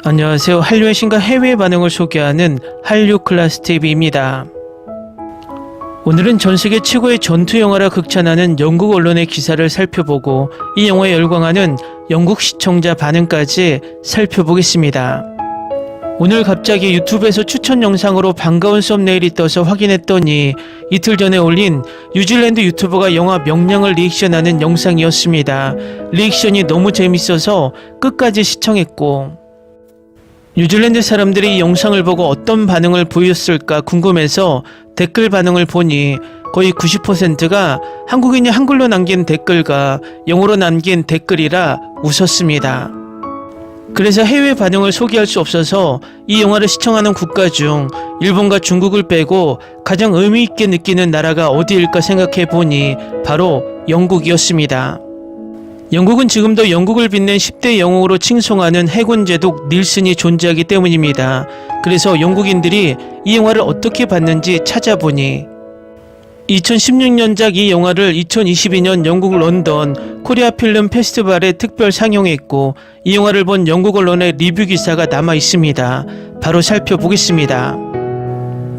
안녕하세요. 한류의 신과 해외 반응을 소개하는 한류 클래스 TV입니다. 오늘은 전세계 최고의 전투 영화라 극찬하는 영국 언론의 기사를 살펴보고 이 영화에 열광하는 영국 시청자 반응까지 살펴보겠습니다. 오늘 갑자기 유튜브에서 추천 영상으로 반가운 썸네일이 떠서 확인했더니 이틀 전에 올린 뉴질랜드 유튜버가 영화 명량을 리액션하는 영상이었습니다. 리액션이 너무 재밌어서 끝까지 시청했고, 뉴질랜드 사람들이 이 영상을 보고 어떤 반응을 보였을까 궁금해서 댓글 반응을 보니 거의 90%가 한국인이 한글로 남긴 댓글과 영어로 남긴 댓글이라 웃었습니다. 그래서 해외 반응을 소개할 수 없어서 이 영화를 시청하는 국가 중 일본과 중국을 빼고 가장 의미있게 느끼는 나라가 어디일까 생각해 보니 바로 영국이었습니다. 영국은 지금도 영국을 빛낸 10대 영웅으로 칭송하는 해군 제독 닐슨이 존재하기 때문입니다. 그래서 영국인들이 이 영화를 어떻게 봤는지 찾아보니 2016년작 이 영화를 2022년 영국 런던 코리아 필름 페스티벌에 특별 상영했고, 이 영화를 본 영국 언론의 리뷰 기사가 남아 있습니다. 바로 살펴보겠습니다.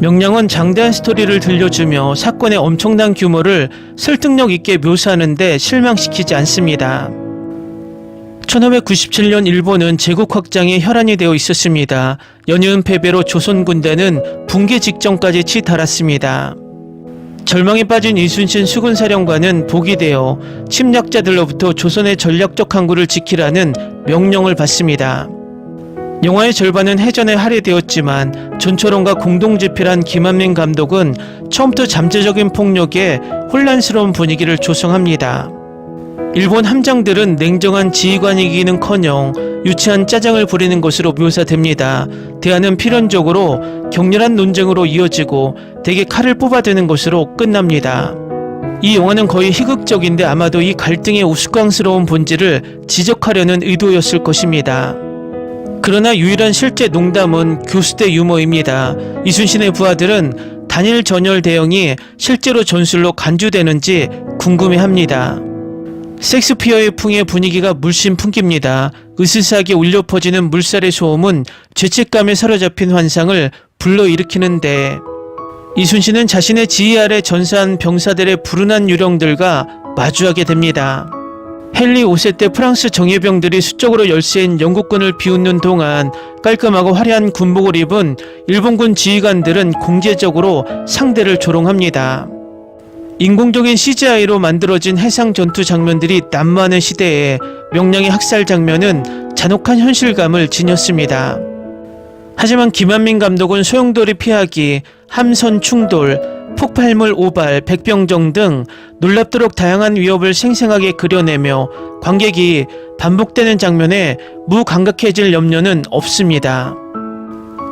명량은 장대한 스토리를 들려주며 사건의 엄청난 규모를 설득력 있게 묘사하는데 실망시키지 않습니다. 1597년 일본은 제국 확장에 혈안이 되어 있었습니다. 연이은 패배로 조선 군대는 붕괴 직전까지 치달았습니다. 절망에 빠진 이순신 수군사령관은 복이 되어 침략자들로부터 조선의 전략적 항구를 지키라는 명령을 받습니다. 영화의 절반은 해전에 할애되었지만 전초론과 공동집필한 김한민 감독은 처음부터 잠재적인 폭력에 혼란스러운 분위기를 조성합니다. 일본 함장들은 냉정한 지휘관이기는커녕 유치한 짜증을 부리는 것으로 묘사됩니다. 대화는 필연적으로 격렬한 논쟁으로 이어지고 대개 칼을 뽑아대는 것으로 끝납니다. 이 영화는 거의 희극적인데 아마도 이 갈등의 우스꽝스러운 본질을 지적하려는 의도였을 것입니다. 그러나 유일한 실제 농담은 교수대 유머입니다. 이순신의 부하들은 단일 전열 대형이 실제로 전술로 간주되는지 궁금해합니다. 섹스피어의 풍의 분위기가 물씬 풍깁니다. 으스스하게 울려 퍼지는 물살의 소음은 죄책감에 사로잡힌 환상을 불러일으키는데, 이순신은 자신의 지휘 아래 전사한 병사들의 불운한 유령들과 마주하게 됩니다. 헨리 5세 때 프랑스 정예병들이 수적으로 열세인 영국군을 비웃는 동안 깔끔하고 화려한 군복을 입은 일본군 지휘관들은 공개적으로 상대를 조롱합니다. 인공적인 CGI로 만들어진 해상 전투 장면들이 난무하는 시대에 명량의 학살 장면은 잔혹한 현실감을 지녔습니다. 하지만 김한민 감독은 소용돌이 피하기, 함선 충돌, 폭발물 오발, 백병정 등 놀랍도록 다양한 위협을 생생하게 그려내며 관객이 반복되는 장면에 무감각해질 염려는 없습니다.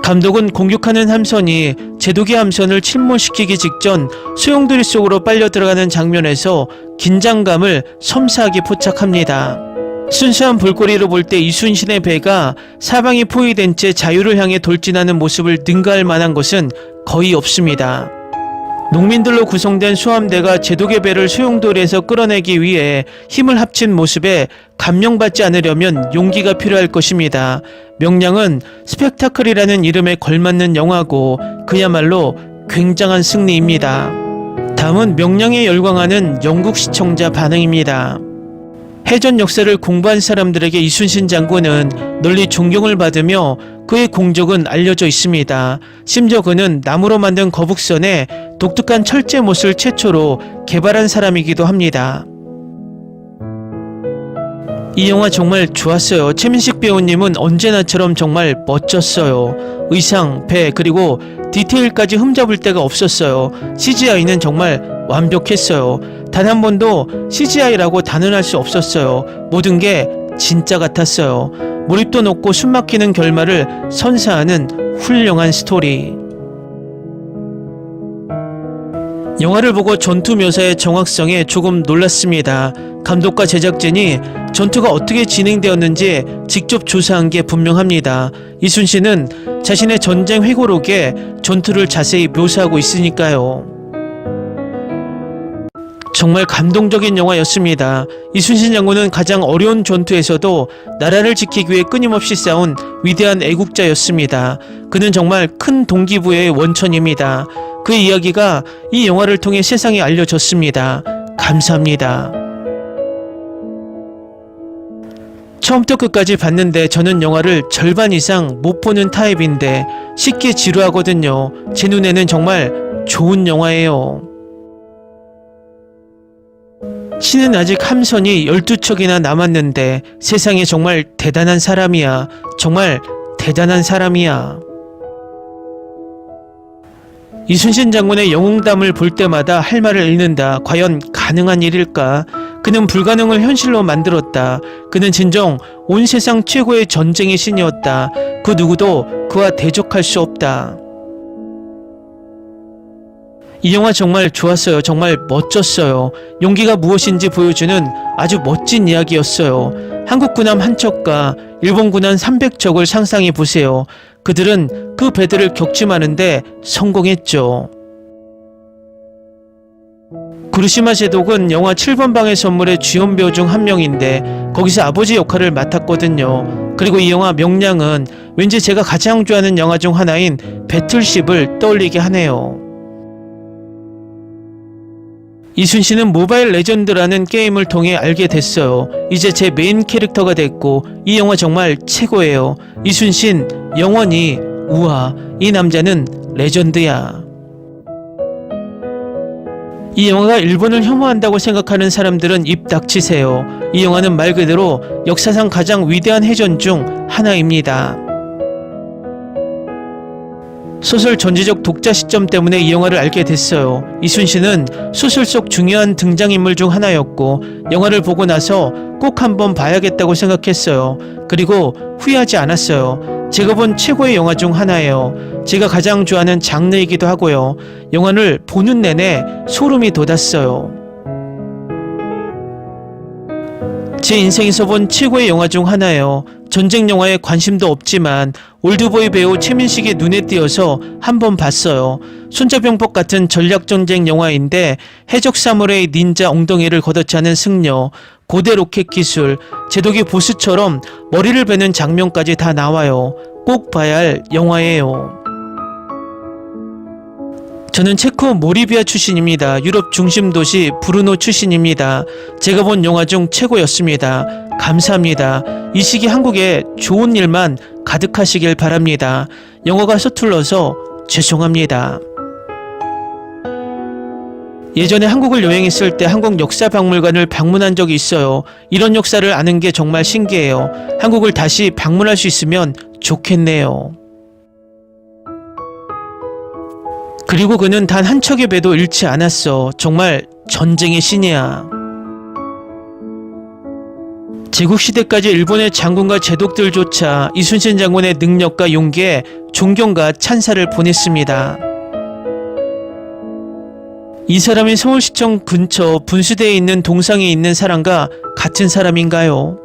감독은 공격하는 함선이 제독의 함선을 침몰시키기 직전 소용돌이 속으로 빨려 들어가는 장면에서 긴장감을 섬세하게 포착합니다. 순수한 볼거리로 볼 때 이순신의 배가 사방이 포위된 채 자유를 향해 돌진하는 모습을 능가할 만한 것은 거의 없습니다. 농민들로 구성된 수함대가 제독의 배를 소용돌이에서 끌어내기 위해 힘을 합친 모습에 감명받지 않으려면 용기가 필요할 것입니다. 명량은 스펙타클이라는 이름에 걸맞는 영화고 그야말로 굉장한 승리입니다. 다음은 명량에 열광하는 영국 시청자 반응입니다. 해전 역사를 공부한 사람들에게 이순신 장군은 널리 존경을 받으며 그의 공적은 알려져 있습니다. 심지어 그는 나무로 만든 거북선에 독특한 철제못을 최초로 개발한 사람이기도 합니다. 이 영화 정말 좋았어요. 최민식 배우님은 언제나처럼 정말 멋졌어요. 의상, 배, 그리고 디테일까지 흠잡을 데가 없었어요. CGI는 정말 완벽했어요. 단 한 번도 CGI라고 단언할 수 없었어요. 모든 게 진짜 같았어요. 몰입도 높고 숨막히는 결말을 선사하는 훌륭한 스토리. 영화를 보고 전투 묘사의 정확성에 조금 놀랐습니다. 감독과 제작진이 전투가 어떻게 진행되었는지 직접 조사한 게 분명합니다. 이순신은 자신의 전쟁 회고록에 전투를 자세히 묘사하고 있으니까요. 정말 감동적인 영화였습니다. 이순신 장군은 가장 어려운 전투에서도 나라를 지키기 위해 끊임없이 싸운 위대한 애국자였습니다. 그는 정말 큰 동기부여의 원천입니다. 그의 이야기가 이 영화를 통해 세상에 알려졌습니다. 감사합니다. 처음부터 끝까지 봤는데 저는 영화를 절반 이상 못 보는 타입인데 쉽게 지루하거든요. 제 눈에는 정말 좋은 영화예요. 신은 아직 함선이 12척이나 남았는데 세상에 정말 대단한 사람이야. 정말 대단한 사람이야. 이순신 장군의 영웅담을 볼 때마다 할 말을 잃는다. 과연 가능한 일일까? 그는 불가능을 현실로 만들었다. 그는 진정 온 세상 최고의 전쟁의 신이었다. 그 누구도 그와 대적할 수 없다. 이 영화 정말 좋았어요. 정말 멋졌어요. 용기가 무엇인지 보여주는 아주 멋진 이야기였어요. 한국 군함 한 척과 일본 군함 300척을 상상해 보세요. 그들은 그 배들을 격침하는데 성공했죠. 구르시마 제독은 영화 7번 방의 선물의 주연 배우 중 한 명인데 거기서 아버지 역할을 맡았거든요. 그리고 이 영화 명량은 왠지 제가 가장 좋아하는 영화 중 하나인 배틀쉽을 떠올리게 하네요. 이순신은 모바일 레전드라는 게임을 통해 알게 됐어요. 이제 제 메인 캐릭터가 됐고 이 영화 정말 최고예요. 이순신 영원히 우와, 이 남자는 레전드야. 이 영화가 일본을 혐오한다고 생각하는 사람들은 입 닥치세요. 이 영화는 말 그대로 역사상 가장 위대한 해전 중 하나입니다. 소설 전지적 독자 시점 때문에 이 영화를 알게 됐어요. 이순신은 소설 속 중요한 등장인물 중 하나였고 영화를 보고 나서 꼭 한번 봐야겠다고 생각했어요. 그리고 후회하지 않았어요. 제가 본 최고의 영화 중 하나예요. 제가 가장 좋아하는 장르이기도 하고요. 영화를 보는 내내 소름이 돋았어요. 제 인생에서 본 최고의 영화 중 하나예요. 전쟁 영화에 관심도 없지만 올드보이 배우 최민식이 눈에 띄어서 한번 봤어요. 손자병법 같은 전략전쟁 영화인데 해적 사무라이 닌자 엉덩이를 걷어차는 승려, 고대 로켓 기술, 제독이 보스처럼 머리를 베는 장면까지 다 나와요. 꼭 봐야 할 영화예요. 저는 체코 모리비아 출신입니다. 유럽 중심 도시 브루노 출신입니다. 제가 본 영화 중 최고였습니다. 감사합니다. 이 시기 한국에 좋은 일만 가득하시길 바랍니다. 영어가 서툴러서 죄송합니다. 예전에 한국을 여행했을 때 한국 역사박물관을 방문한 적이 있어요. 이런 역사를 아는 게 정말 신기해요. 한국을 다시 방문할 수 있으면 좋겠네요. 그리고 그는 단 한 척의 배도 잃지 않았어. 정말 전쟁의 신이야. 제국시대까지 일본의 장군과 제독들조차 이순신 장군의 능력과 용기에 존경과 찬사를 보냈습니다. 이 사람이 서울시청 근처 분수대에 있는 동상에 있는 사람과 같은 사람인가요?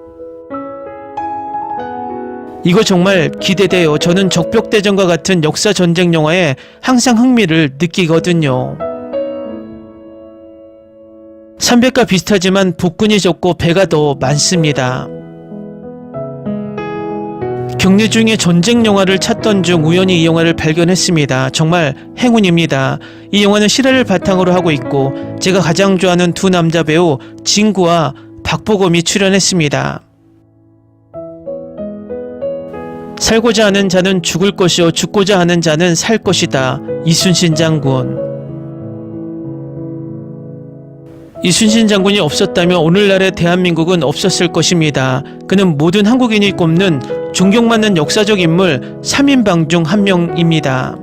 이거 정말 기대돼요. 저는 적벽대전과 같은 역사 전쟁 영화에 항상 흥미를 느끼거든요. 300과 비슷하지만 복근이 적고 배가 더 많습니다. 격리 중에 전쟁 영화를 찾던 중 우연히 이 영화를 발견했습니다. 정말 행운입니다. 이 영화는 실화를 바탕으로 하고 있고 제가 가장 좋아하는 두 남자 배우 진구와 박보검이 출연했습니다. 살고자 하는 자는 죽을 것이요 죽고자 하는 자는 살 것이다. 이순신 장군. 이순신 장군이 없었다면 오늘날의 대한민국은 없었을 것입니다. 그는 모든 한국인이 꼽는 존경받는 역사적 인물 3인방 중 한 명입니다.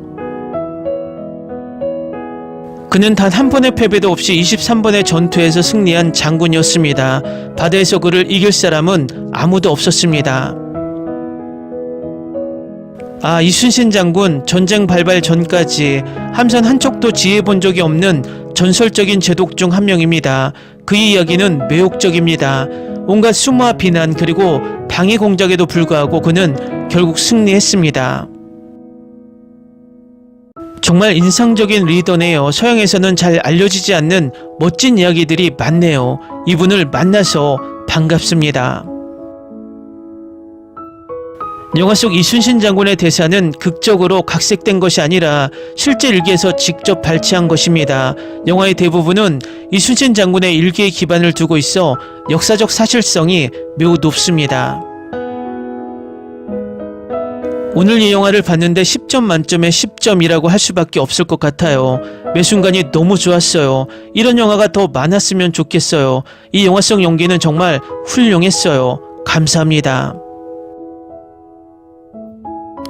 그는 단 한 번의 패배도 없이 23번의 전투에서 승리한 장군이었습니다. 바다에서 그를 이길 사람은 아무도 없었습니다. 이순신 장군 전쟁 발발 전까지 함선 한 척도 지휘해 본 적이 없는 전설적인 제독 중 한 명입니다. 그의 이야기는 매혹적입니다. 온갖 수모와 비난 그리고 방해 공작에도 불구하고 그는 결국 승리했습니다. 정말 인상적인 리더네요. 서양에서는 잘 알려지지 않는 멋진 이야기들이 많네요. 이분을 만나서 반갑습니다. 영화 속 이순신 장군의 대사는 극적으로 각색된 것이 아니라 실제 일기에서 직접 발췌한 것입니다. 영화의 대부분은 이순신 장군의 일기에 기반을 두고 있어 역사적 사실성이 매우 높습니다. 오늘 이 영화를 봤는데 10점 만점에 10점이라고 할 수밖에 없을 것 같아요. 매 순간이 너무 좋았어요. 이런 영화가 더 많았으면 좋겠어요. 이 영화 속 연기는 정말 훌륭했어요. 감사합니다.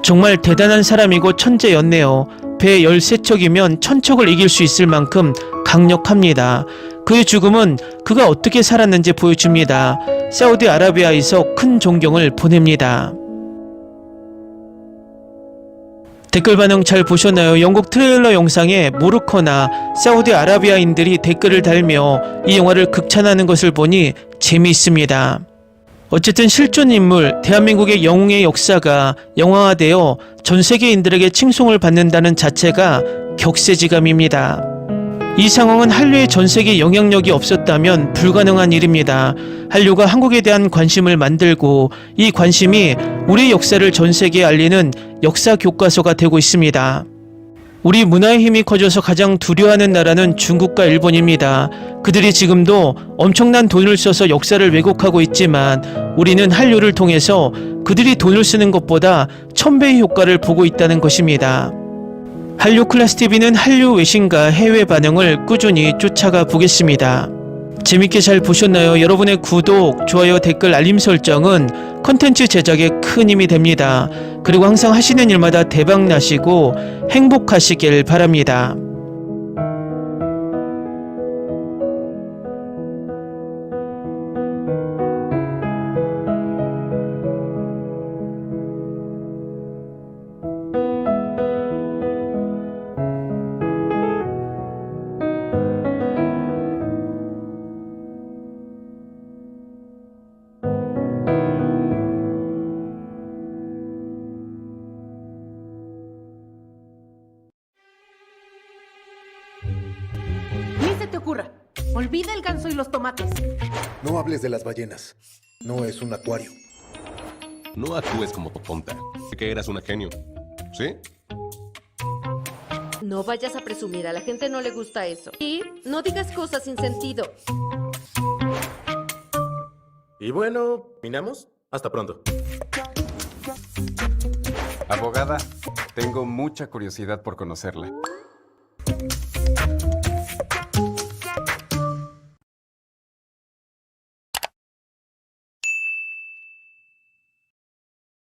정말 대단한 사람이고 천재였네요. 배 13척이면 1000척을 이길 수 있을 만큼 강력합니다. 그의 죽음은 그가 어떻게 살았는지 보여줍니다. 사우디아라비아에서 큰 존경을 보냅니다. 댓글 반응 잘 보셨나요? 영국 트레일러 영상에 모로코나 사우디아라비아인들이 댓글을 달며 이 영화를 극찬하는 것을 보니 재미있습니다. 어쨌든 실존 인물, 대한민국의 영웅의 역사가 영화화되어 전 세계인들에게 칭송을 받는다는 자체가 격세지감입니다. 이 상황은 한류의 전 세계 영향력이 없었다면 불가능한 일입니다. 한류가 한국에 대한 관심을 만들고 이 관심이 우리 역사를 전 세계에 알리는 역사 교과서가 되고 있습니다. 우리 문화의 힘이 커져서 가장 두려워하는 나라는 중국과 일본입니다. 그들이 지금도 엄청난 돈을 써서 역사를 왜곡하고 있지만 우리는 한류를 통해서 그들이 돈을 쓰는 것보다 1000배의 효과를 보고 있다는 것입니다. 한류 클래스TV는 한류 외신과 해외 반응을 꾸준히 쫓아가 보겠습니다. 재밌게 잘 보셨나요? 여러분의 구독, 좋아요, 댓글, 알림 설정은 컨텐츠 제작에 큰 힘이 됩니다. 그리고 항상 하시는 일마다 대박 나시고 행복하시길 바랍니다. Ni se te ocurra. Olvida el ganso y los tomates. No hables de las ballenas. No es un acuario. No actúes como tonta. Que eras una genio. ¿Sí? No vayas a presumir, a la gente no le gusta eso. Y no digas cosas sin sentido. Y bueno, ¿terminamos? Hasta pronto. Abogada, tengo mucha curiosidad por conocerla.